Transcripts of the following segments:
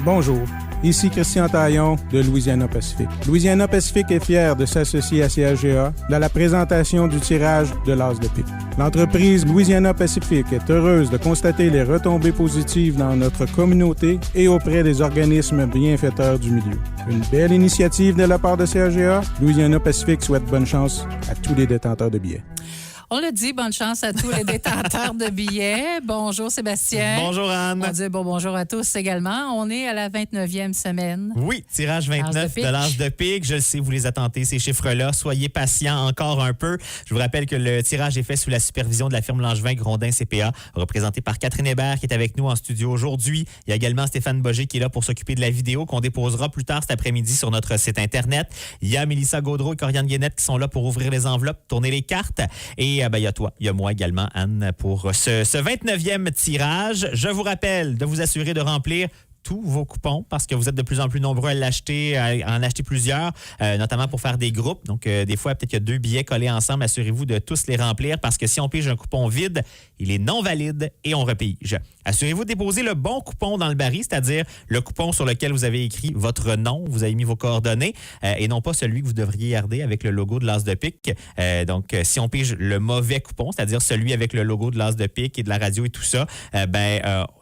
Bonjour, ici Christian Taillon de Louisiana Pacifique. Louisiana Pacifique est fière de s'associer à CAGA dans la présentation du tirage de l'As de pique. L'entreprise Louisiana Pacifique est heureuse de constater les retombées positives dans notre communauté et auprès des organismes bienfaiteurs du milieu. Une belle initiative de la part de CAGA. Louisiana Pacifique souhaite bonne chance à tous les détenteurs de billets. On l'a dit, bonne chance à tous les détenteurs de billets. Bonjour Sébastien. Bonjour Anne. On dit bonjour à tous également. On est à la 29e semaine. Oui, tirage 29 de l'As de pique. Je le sais, vous les attendez, ces chiffres-là. Soyez patients encore un peu. Je vous rappelle que le tirage est fait sous la supervision de la firme Langevin Grondin CPA, représentée par Catherine Hébert qui est avec nous en studio aujourd'hui. Il y a également Stéphane Boger qui est là pour s'occuper de la vidéo qu'on déposera plus tard cet après-midi sur notre site Internet. Il y a Mélissa Gaudreau et Corianne Guénette qui sont là pour ouvrir les enveloppes, tourner les cartes. Et il y a toi, il y a moi également, Anne, pour ce 29e tirage. Je vous rappelle de vous assurer de remplir tous vos coupons parce que vous êtes de plus en plus nombreux à l'acheter, à en acheter plusieurs, notamment pour faire des groupes. Donc, des fois, peut-être qu'il y a 2 billets collés ensemble. Assurez-vous de tous les remplir parce que si on pige un coupon vide, il est non valide et on repige. Assurez-vous de déposer le bon coupon dans le baril, c'est-à-dire le coupon sur lequel vous avez écrit votre nom, vous avez mis vos coordonnées et non pas celui que vous devriez garder avec le logo de l'As de pique. Donc, si on pige le mauvais coupon, c'est-à-dire celui avec le logo de l'As de pique et de la radio et tout ça,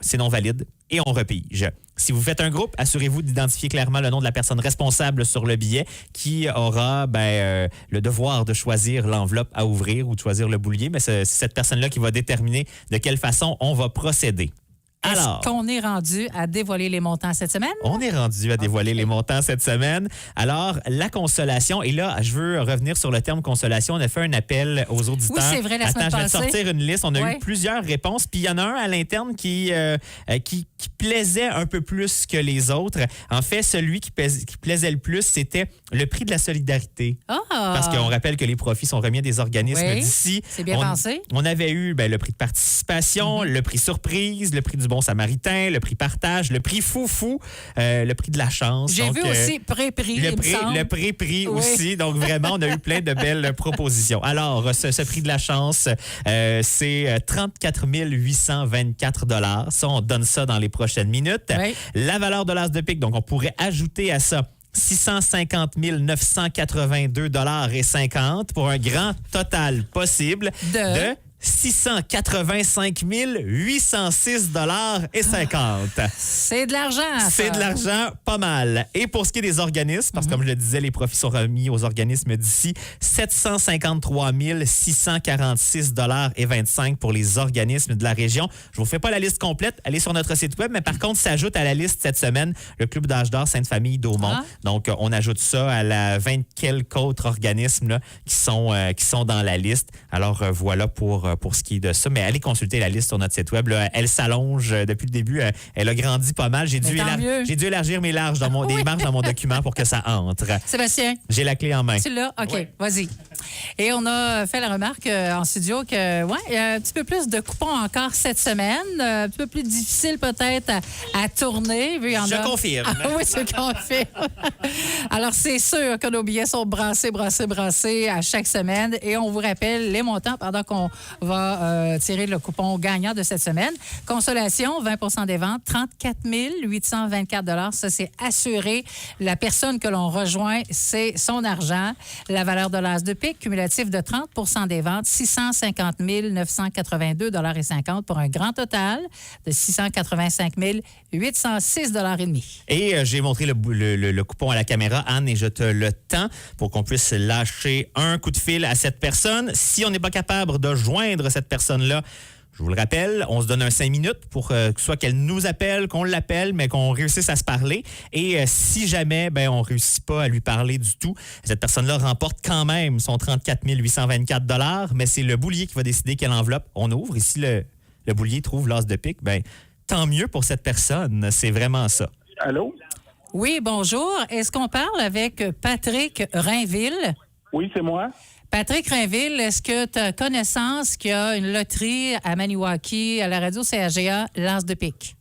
c'est non valide et on repige. Si vous faites un groupe, assurez-vous d'identifier clairement le nom de la personne responsable sur le billet qui aura le devoir de choisir l'enveloppe à ouvrir ou de choisir le boulier. Mais c'est cette personne-là qui va déterminer de quelle façon on va procéder. Alors, est-ce qu'on est rendu à dévoiler les montants cette semaine? On est rendu à dévoiler les montants cette semaine. Alors, la consolation, et là, je veux revenir sur le terme consolation. On a fait un appel aux auditeurs. Oui, c'est vrai, la semaine passée. Je vais te sortir une liste. On a eu plusieurs réponses. Puis il y en a un à l'interne qui plaisait un peu plus que les autres. En fait, celui qui plaisait le plus, c'était le prix de la solidarité. Parce qu'on rappelle que les profits sont remis à des organismes d'ici. C'est bien pensé. On avait eu le prix de participation, le prix surprise, le prix du bon samaritain, le prix partage, le prix foufou, le prix de la chance. J'ai vu aussi pré-prix, le pré-prix aussi. Donc, vraiment, on a eu plein de belles propositions. Alors, ce prix de la chance, c'est 34 824 $. Ça, on donne ça dans les prochaines minutes. Oui. La valeur de l'As de pique, donc on pourrait ajouter à ça 650 982,50 $ pour un grand total possible de 685 806,50 $. C'est de l'argent, ça. C'est de l'argent, pas mal. Et pour ce qui est des organismes, parce que comme je le disais, les profits sont remis aux organismes d'ici, 753 646,25 $ pour les organismes de la région. Je vous fais pas la liste complète, allez sur notre site web, mais par contre, s'ajoute à la liste cette semaine le Club d'âge d'or Sainte-Famille d'Aumont. Donc, on ajoute ça à la 20 quelques autres organismes là, qui sont dans la liste. Alors, voilà pour ce qui est de ça. Mais allez consulter la liste sur notre site web. Là. Elle s'allonge depuis le début. Elle a grandi pas mal. J'ai dû élargir mes marges dans mon document pour que ça entre. Sébastien. J'ai la clé en main. C'est là? OK, vas-y. Et on a fait la remarque en studio que, il y a un petit peu plus de coupons encore cette semaine. Un petit peu plus difficile peut-être à tourner. Je confirme. Ah, oui, je confirme. Alors, c'est sûr que nos billets sont brassés à chaque semaine. Et on vous rappelle les montants pendant qu'on va tirer le coupon gagnant de cette semaine. Consolation, 20 des ventes, 34 824 $. Ça, c'est assuré. La personne que l'on rejoint, c'est son argent. La valeur de l'As de pique, cumulatif de 30 des ventes, 650 982,50 $ pour un grand total de 685 806,50 $. Et j'ai montré le coupon à la caméra, Anne, et je te le tends pour qu'on puisse lâcher un coup de fil à cette personne. Si on n'est pas capable de joindre cette personne-là, je vous le rappelle, on se donne 5 minutes pour soit qu'elle nous appelle, qu'on l'appelle, mais qu'on réussisse à se parler. Et si jamais on ne réussit pas à lui parler du tout, cette personne-là remporte quand même son 34 824 $, mais c'est le boulier qui va décider quelle enveloppe on ouvre. Et si le boulier trouve l'As de pique, tant mieux pour cette personne. C'est vraiment ça. Allô? Oui, bonjour. Est-ce qu'on parle avec Patrick Rainville? Oui, c'est moi. Patrick Rainville, est-ce que tu as connaissance qu'il y a une loterie à Maniwaki, à la radio CAGA, l'As de pique?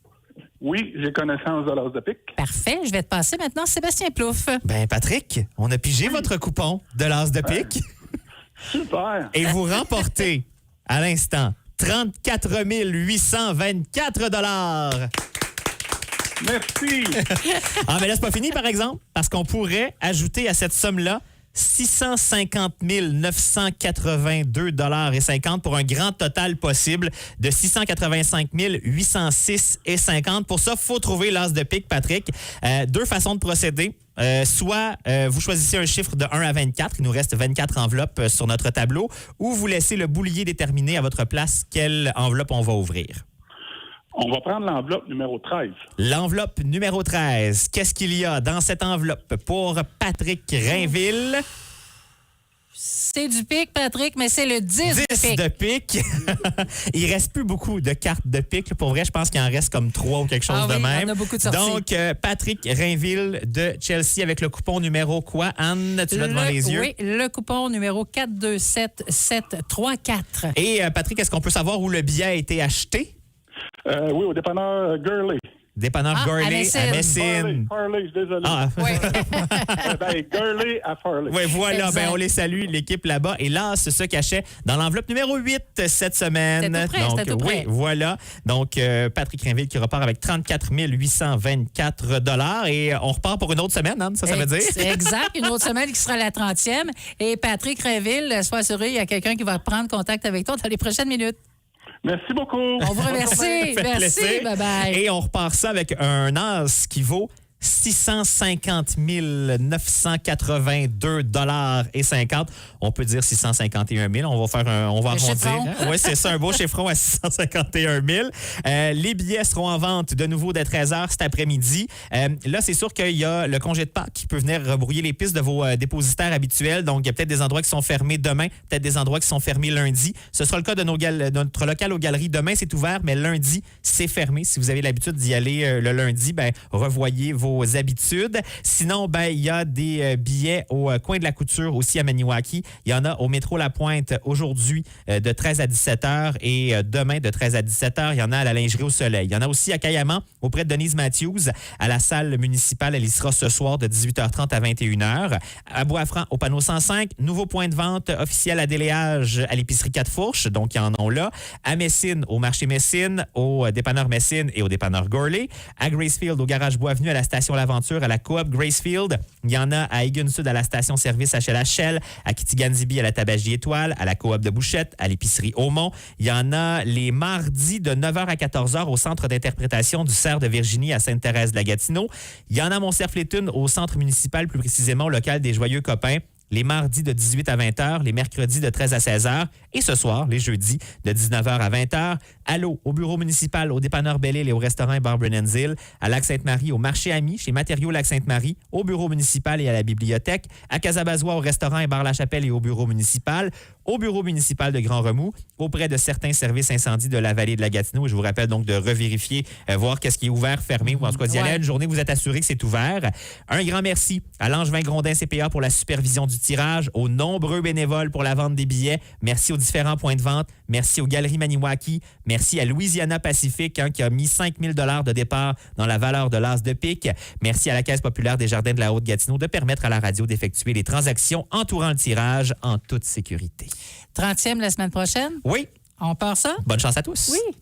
Oui, j'ai connaissance de l'As de pique. Parfait. Je vais te passer maintenant Sébastien Plouffe. Patrick, on a pigé votre coupon de l'As de pique. Super. Et vous remportez, à l'instant, 34 824 $. Merci. Ah, mais là, c'est pas fini, par exemple, parce qu'on pourrait ajouter à cette somme-là 650 982,50 pour un grand total possible de 685 806,50. Pour ça, il faut trouver l'as de pique, Patrick. Deux façons de procéder. Soit vous choisissez un chiffre de 1 à 24, il nous reste 24 enveloppes sur notre tableau, ou vous laissez le boulier déterminer à votre place quelle enveloppe on va ouvrir. On va prendre l'enveloppe numéro 13. L'enveloppe numéro 13. Qu'est-ce qu'il y a dans cette enveloppe pour Patrick Rainville? C'est du pic, Patrick, mais c'est le 10 10 de pique. Il reste plus beaucoup de cartes de pique. Là. Pour vrai, je pense qu'il en reste comme 3 ou quelque chose de même. Il y en a beaucoup de sorties. Donc, Patrick Rainville de Chelsea avec le coupon numéro quoi? Anne, tu l'as devant les yeux? Oui, le coupon numéro 427734. Et Patrick, est-ce qu'on peut savoir où le billet a été acheté? Oui, au dépanneur Gurley. Dépanneur Gurley à Messine. Farley, je suis désolé. Ah. Oui. Gurley à Farley. Oui, voilà. Exact. On les salue, l'équipe là-bas. Et là, c'est se cachait dans l'enveloppe numéro 8 cette semaine. C'était tout près, Donc, c'était tout près. oui, voilà. Donc, Patrick Rainville qui repart avec 34 824 $. Et on repart pour une autre semaine, Anne, ça veut dire? Exact. Une autre semaine qui sera la 30e. Et Patrick Rainville, sois assuré, il y a quelqu'un qui va prendre contact avec toi dans les prochaines minutes. Merci beaucoup. On vous remercie. Ça fait Merci. plaisir. Bye-bye. Et on repart ça avec un as qui vaut 650 982,50 $. On peut dire 651 000. On va arrondir. chiffron. Oui, c'est ça, un beau chiffron à 651 000. Les billets seront en vente de nouveau dès 13h cet après-midi. Là, c'est sûr qu'il y a le congé de Pâques qui peut venir rebrouiller les pistes de vos dépositaires habituels. Donc, il y a peut-être des endroits qui sont fermés demain, peut-être des endroits qui sont fermés lundi. Ce sera le cas de notre local aux galeries. Demain, c'est ouvert, mais lundi, c'est fermé. Si vous avez l'habitude d'y aller le lundi, revoyez vos habitudes. Sinon, il y a des billets au coin de la couture aussi à Maniwaki. Il y en a au métro La Pointe aujourd'hui de 13 à 17 h et demain de 13 à 17 h. Il y en a à la lingerie au Soleil. Il y en a aussi à Cayamant auprès de Denise Matthews à la salle municipale. Elle y sera ce soir de 18h30 à 21h. À Bois-Franc au panneau 105, nouveau point de vente officiel à déléage à l'épicerie 4 Fourches. Donc, il y en a là. À Messine, au marché Messine, au dépanneur Messine et au dépanneur Gurley. À Gracefield, au garage Bois-Avenue, à la station L'Aventure, à la coop Gracefield. Il y en a à Egan Sud, à la station-service HLHL, à Kitigan-Zibi, à la tabagie Étoile, à la coop de Bouchette, à l'épicerie Aumont. Il y en a les mardis de 9h à 14h au centre d'interprétation du Cerf de Virginie à Sainte-Thérèse-de-la-Gatineau. Il y en a à Mont-Cerf-Létune au centre municipal, plus précisément au local des Joyeux Copains. Les mardis de 18 à 20 h, les mercredis de 13 à 16 h et ce soir, les jeudis de 19 h à 20 h. À l'eau, au bureau municipal, au dépanneur Belle-Île et au restaurant Bar Brennan's-Hill. À Lac-Sainte-Marie, au marché Ami, chez Matériaux Lac-Sainte-Marie, au bureau municipal et à la bibliothèque. À Casabazois, au restaurant et Bar La Chapelle et au bureau municipal. Au bureau municipal de Grand-Remous, auprès de certains services incendies de la vallée de la Gatineau. Je vous rappelle donc de revérifier, voir qu'est-ce qui est ouvert, fermé, ou en tout cas d'y aller à une journée où vous êtes assuré que c'est ouvert. Un grand merci à Langevin Grondin CPA pour la supervision du tirage, aux nombreux bénévoles pour la vente des billets. Merci aux différents points de vente. Merci aux Galeries Maniwaki. Merci à Louisiana Pacifique qui a mis 5 000 $ de départ dans la valeur de l'as de pique. Merci à la Caisse populaire des Jardins de la Haute-Gatineau de permettre à la radio d'effectuer les transactions entourant le tirage en toute sécurité. 30e la semaine prochaine? Oui. On part ça? Bonne chance à tous. Oui.